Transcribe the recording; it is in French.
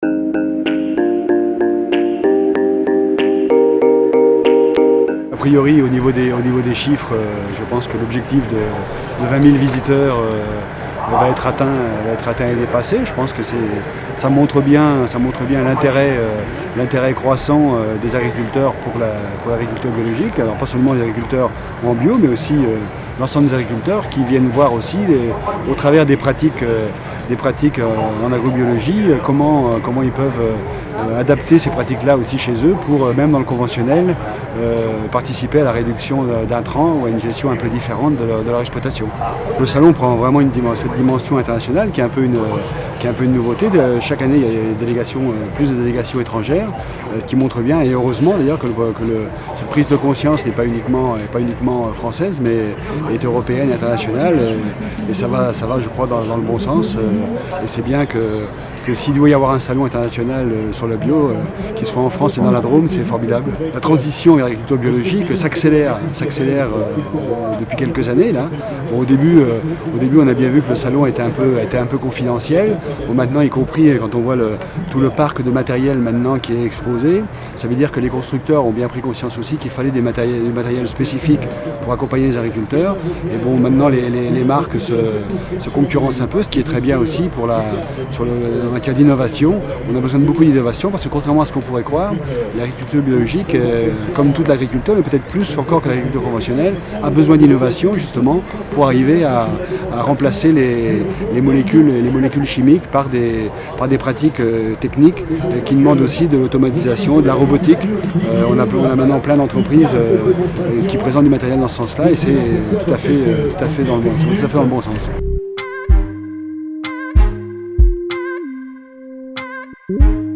A priori, au niveau des chiffres, je pense que l'objectif de 20 000 visiteurs va être atteint et dépassé. Je pense que ça montre bien l'intérêt croissant des agriculteurs pour l'agriculture biologique. Alors pas seulement les agriculteurs en bio, mais aussi l'ensemble des agriculteurs qui viennent voir aussi au travers des pratiques en agrobiologie, comment ils peuvent adapter ces pratiques-là aussi chez eux pour, même dans le conventionnel, participer à la réduction d'intrants ou à une gestion un peu différente de leur exploitation. Le salon prend vraiment cette dimension internationale qui est un peu une nouveauté. Chaque année, il y a plus de délégations étrangères, ce qui montre bien, et heureusement d'ailleurs que cette prise de conscience n'est pas uniquement française, mais est européenne et internationale, et ça va, je crois, dans le bon sens. Et c'est bien que s'il doit y avoir un salon international sur le bio, qu'il soit en France et dans la Drôme, c'est formidable. La transition vers l'agriculture biologique s'accélère depuis quelques années. Là. Bon, au début, on a bien vu que le salon était un peu confidentiel. Bon, maintenant, y compris quand on voit tout le parc de matériel maintenant qui est exposé, ça veut dire que les constructeurs ont bien pris conscience aussi qu'il fallait des matériels spécifiques pour accompagner les agriculteurs. Et bon, maintenant, les marques se concurrencent un peu, ce qui est très bien aussi en matière d'innovation. On a besoin de beaucoup d'innovation parce que contrairement à ce qu'on pourrait croire, l'agriculture biologique, comme toute l'agriculture, mais peut-être plus encore que l'agriculture conventionnelle, a besoin d'innovation justement pour arriver à remplacer les molécules chimiques par des pratiques techniques qui demandent aussi de l'automatisation, de la robotique. On a maintenant plein d'entreprises qui présentent du matériel dans ce sens-là, et c'est tout à fait dans le bon sens. Thank you.